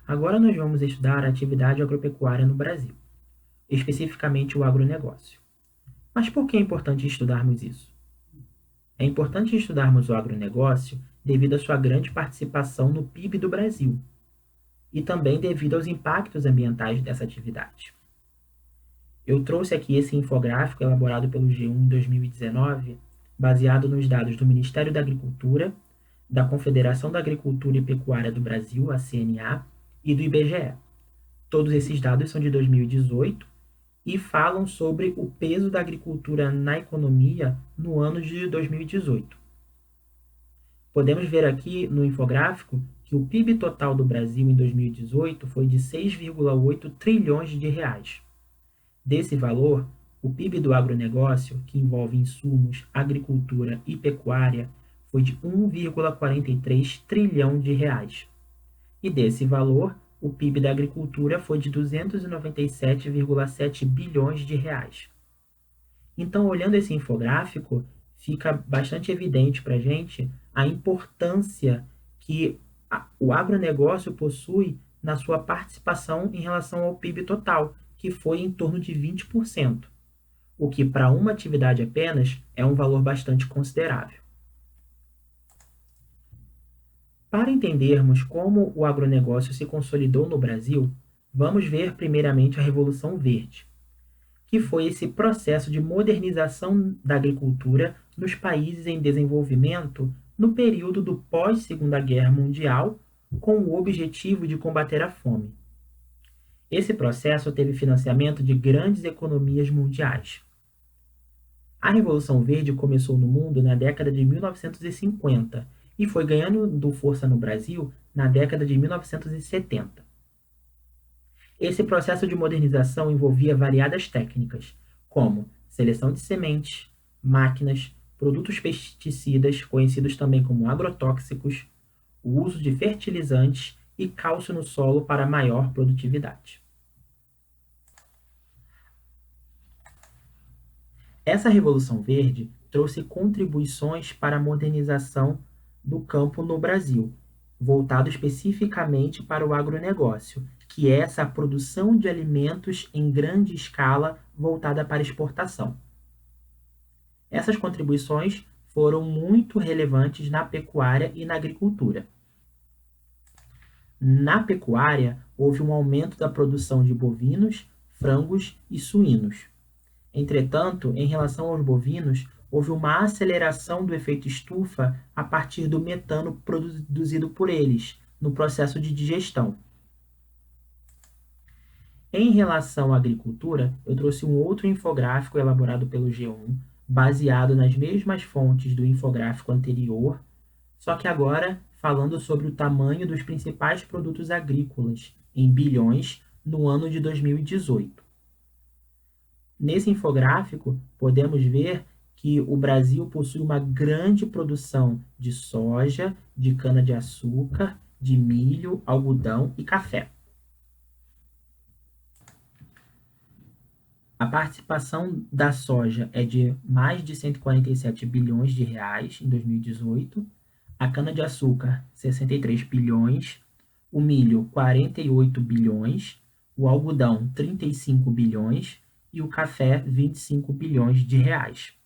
Agora nós vamos estudar a atividade agropecuária no Brasil, especificamente o agronegócio. Mas por que é importante estudarmos isso? É importante estudarmos o agronegócio devido à sua grande participação no PIB do Brasil e também devido aos impactos ambientais dessa atividade. Eu trouxe aqui esse infográfico elaborado pelo G1 em 2019, baseado nos dados do Ministério da Agricultura, da Confederação da Agricultura e Pecuária do Brasil, a CNA, e do IBGE. Todos esses dados são de 2018 e falam sobre o peso da agricultura na economia no ano de 2018. Podemos ver aqui no infográfico que o PIB total do Brasil em 2018 foi de 6,8 trilhões de reais. Desse valor, o PIB do agronegócio, que envolve insumos, agricultura e pecuária, foi de 1,43 trilhão de reais. E desse valor, o PIB da agricultura foi de 297,7 bilhões de reais. Então, olhando esse infográfico, fica bastante evidente para a gente a importância que o agronegócio possui na sua participação em relação ao PIB total, que foi em torno de 20%, o que para uma atividade apenas é um valor bastante considerável. Para entendermos como o agronegócio se consolidou no Brasil, vamos ver primeiramente a Revolução Verde, que foi esse processo de modernização da agricultura nos países em desenvolvimento no período do pós-Segunda Guerra Mundial, com o objetivo de combater a fome. Esse processo teve financiamento de grandes economias mundiais. A Revolução Verde começou no mundo na década de 1950 e foi ganhando força no Brasil na década de 1970. Esse processo de modernização envolvia variadas técnicas, como seleção de sementes, máquinas, produtos pesticidas, conhecidos também como agrotóxicos, o uso de fertilizantes e cálcio no solo para maior produtividade. Essa Revolução Verde trouxe contribuições para a modernização do campo no Brasil, voltado especificamente para o agronegócio, que é essa produção de alimentos em grande escala voltada para exportação. Essas contribuições foram muito relevantes na pecuária e na agricultura. Na pecuária, houve um aumento da produção de bovinos, frangos e suínos. Entretanto, em relação aos bovinos, houve uma aceleração do efeito estufa a partir do metano produzido por eles, no processo de digestão. Em relação à agricultura, eu trouxe um outro infográfico elaborado pelo G1, baseado nas mesmas fontes do infográfico anterior, só que agora falando sobre o tamanho dos principais produtos agrícolas, em bilhões, no ano de 2018. Nesse infográfico, podemos ver que o Brasil possui uma grande produção de soja, de cana-de-açúcar, de milho, algodão e café. A participação da soja é de mais de 147 bilhões de reais em 2018, a cana-de-açúcar 63 bilhões, o milho 48 bilhões, o algodão 35 bilhões e o café 25 bilhões de reais.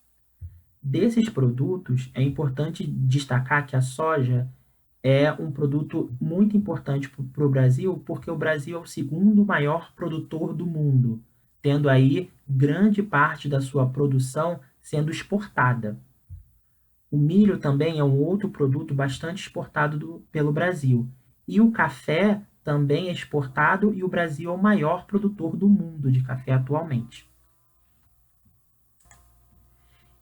Desses produtos, é importante destacar que a soja é um produto muito importante para o Brasil, porque o Brasil é o segundo maior produtor do mundo, tendo aí grande parte da sua produção sendo exportada. O milho também é um outro produto bastante exportado pelo Brasil. E o café também é exportado e o Brasil é o maior produtor do mundo de café atualmente.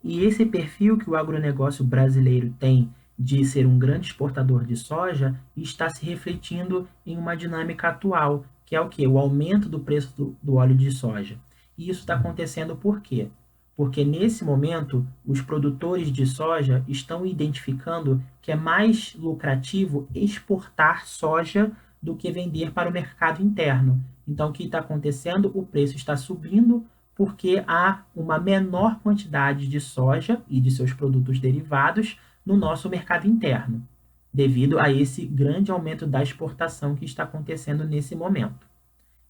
E esse perfil que o agronegócio brasileiro tem de ser um grande exportador de soja está se refletindo em uma dinâmica atual, que é o quê? O aumento do preço do óleo de soja. E isso está acontecendo por quê? Porque nesse momento os produtores de soja estão identificando que é mais lucrativo exportar soja do que vender para o mercado interno. Então o que está acontecendo? O preço está subindo porque há uma menor quantidade de soja e de seus produtos derivados no nosso mercado interno. devido a esse grande aumento da exportação que está acontecendo nesse momento.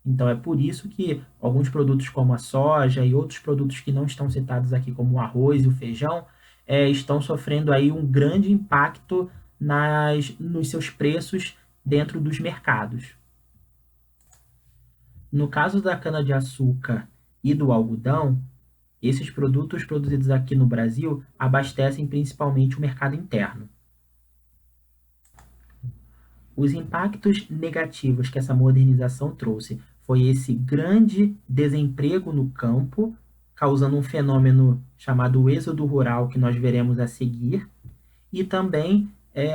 Então, é por isso que alguns produtos como a soja e outros produtos que não estão citados aqui, como o arroz e o feijão, estão sofrendo aí um grande impacto nos seus preços dentro dos mercados. No caso da cana-de-açúcar e do algodão, esses produtos produzidos aqui no Brasil abastecem principalmente o mercado interno. Os impactos negativos que essa modernização trouxe foi esse grande desemprego no campo, causando um fenômeno chamado êxodo rural, que nós veremos a seguir, e também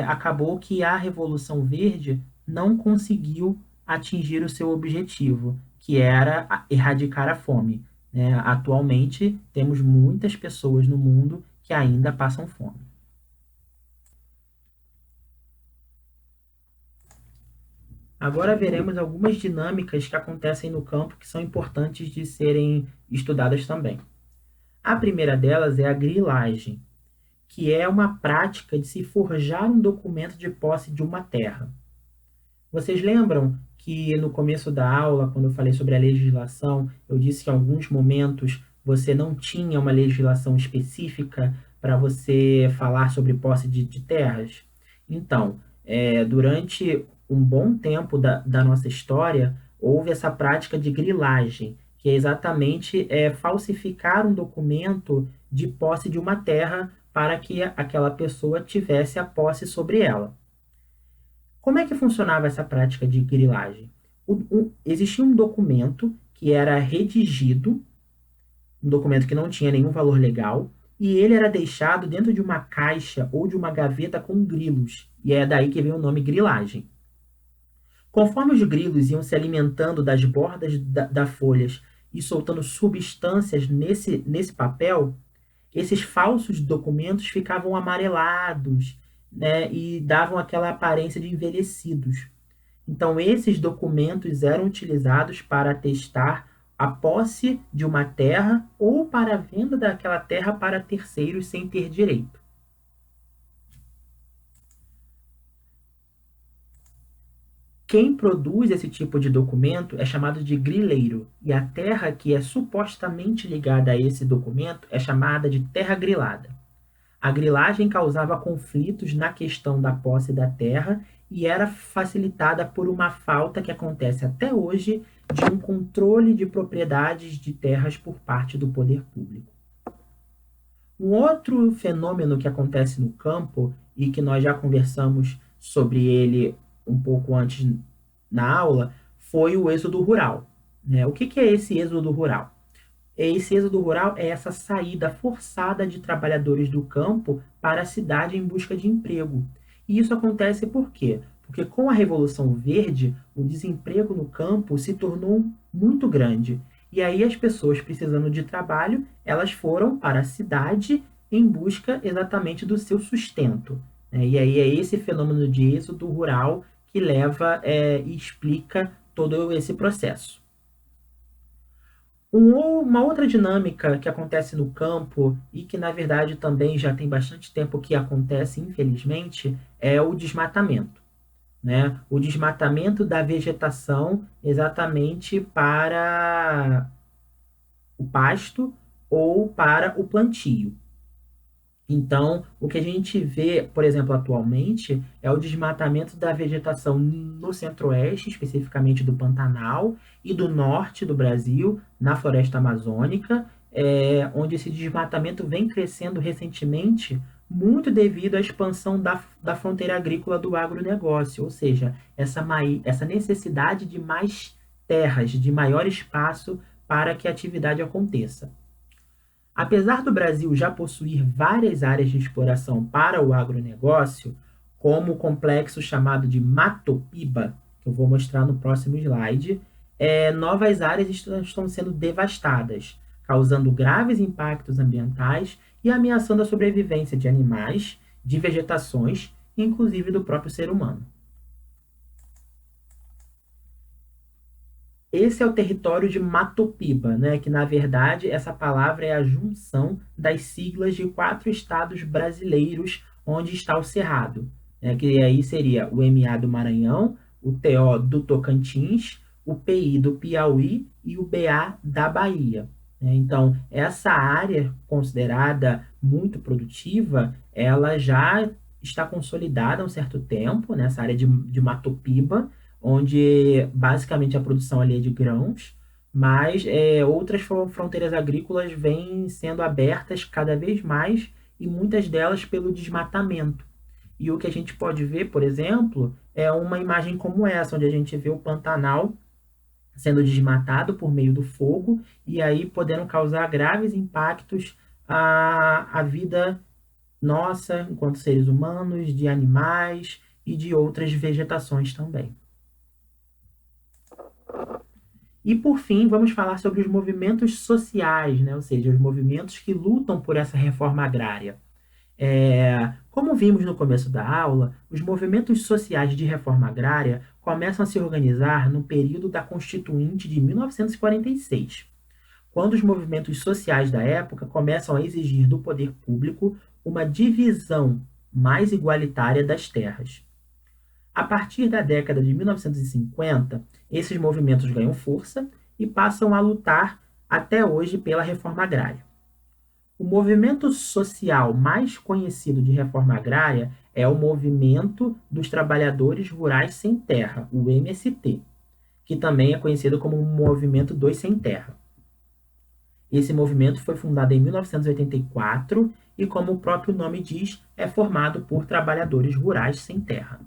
acabou que a Revolução Verde não conseguiu atingir o seu objetivo, que era erradicar a fome, né? Atualmente, temos muitas pessoas no mundo que ainda passam fome. Agora veremos algumas dinâmicas que acontecem no campo que são importantes de serem estudadas também. A primeira delas é a grilagem, que é uma prática de se forjar um documento de posse de uma terra. Vocês lembram que no começo da aula, quando eu falei sobre a legislação, eu disse que em alguns momentos você não tinha uma legislação específica para você falar sobre posse de terras? Então, durante um bom tempo da nossa história, houve essa prática de grilagem, que é exatamente falsificar um documento de posse de uma terra para que aquela pessoa tivesse a posse sobre ela. Como é que funcionava essa prática de grilagem? Existia um documento que era redigido, um documento que não tinha nenhum valor legal, e ele era deixado dentro de uma caixa ou de uma gaveta com grilos, e é daí que vem o nome grilagem. Conforme os grilos iam se alimentando das bordas das folhas e soltando substâncias nesse papel, esses falsos documentos ficavam amarelados, né, e davam aquela aparência de envelhecidos. Então, esses documentos eram utilizados para atestar a posse de uma terra ou para a venda daquela terra para terceiros sem ter direito. Quem produz esse tipo de documento é chamado de grileiro, e a terra que é supostamente ligada a esse documento é chamada de terra grilada. A grilagem causava conflitos na questão da posse da terra e era facilitada por uma falta que acontece até hoje de um controle de propriedades de terras por parte do poder público. Um outro fenômeno que acontece no campo e que nós já conversamos sobre ele um pouco antes na aula foi o êxodo rural, né? O que é esse êxodo rural? Esse êxodo rural é essa saída forçada de trabalhadores do campo para a cidade em busca de emprego. E isso acontece por quê? Porque com a Revolução Verde, o desemprego no campo se tornou muito grande. E aí as pessoas precisando de trabalho, elas foram para a cidade em busca exatamente do seu sustento, né? E aí é esse fenômeno de êxodo rural que leva e explica todo esse processo. Uma outra dinâmica que acontece no campo e que, na verdade, também já tem bastante tempo que acontece, infelizmente, é o desmatamento, né? O desmatamento da vegetação exatamente para o pasto ou para o plantio. Então, o que a gente vê, por exemplo, atualmente, é o desmatamento da vegetação no centro-oeste, especificamente do Pantanal, e do norte do Brasil, na floresta amazônica, onde esse desmatamento vem crescendo recentemente, muito devido à expansão da fronteira agrícola do agronegócio, ou seja, essa necessidade de mais terras, de maior espaço para que a atividade aconteça. Apesar do Brasil já possuir várias áreas de exploração para o agronegócio, como o complexo chamado de Matopiba, que eu vou mostrar no próximo slide, novas áreas estão sendo devastadas, causando graves impactos ambientais e ameaçando a sobrevivência de animais, de vegetações, inclusive do próprio ser humano. Esse é o território de Matopiba, né, que na verdade essa palavra é a junção das siglas de 4 estados brasileiros onde está o Cerrado: né, que aí seria o MA do Maranhão, o TO do Tocantins, o PI do Piauí e o BA da Bahia, né? Então, essa área considerada muito produtiva, ela já está consolidada há um certo tempo, nessa área de Matopiba, onde basicamente a produção ali é de grãos, mas outras fronteiras agrícolas vêm sendo abertas cada vez mais e muitas delas pelo desmatamento. E o que a gente pode ver, por exemplo, é uma imagem como essa, onde a gente vê o Pantanal sendo desmatado por meio do fogo e aí podendo causar graves impactos à vida nossa, enquanto seres humanos, de animais e de outras vegetações também. E por fim, vamos falar sobre os movimentos sociais, né? Ou seja, os movimentos que lutam por essa reforma agrária. Como vimos no começo da aula, os movimentos sociais de reforma agrária começam a se organizar no período da Constituinte de 1946, quando os movimentos sociais da época começam a exigir do poder público uma divisão mais igualitária das terras. A partir da década de 1950, esses movimentos ganham força e passam a lutar até hoje pela reforma agrária. O movimento social mais conhecido de reforma agrária é o Movimento dos Trabalhadores Rurais Sem Terra, o MST, que também é conhecido como o Movimento dos Sem Terra. Esse movimento foi fundado em 1984 e, como o próprio nome diz, é formado por trabalhadores rurais sem terra.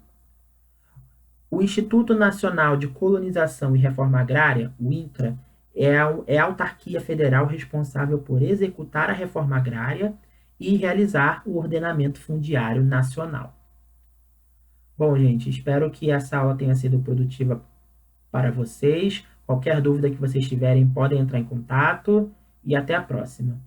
O Instituto Nacional de Colonização e Reforma Agrária, o INCRA, é a autarquia federal responsável por executar a reforma agrária e realizar o ordenamento fundiário nacional. Bom, gente, espero que essa aula tenha sido produtiva para vocês. Qualquer dúvida que vocês tiverem, podem entrar em contato e até a próxima.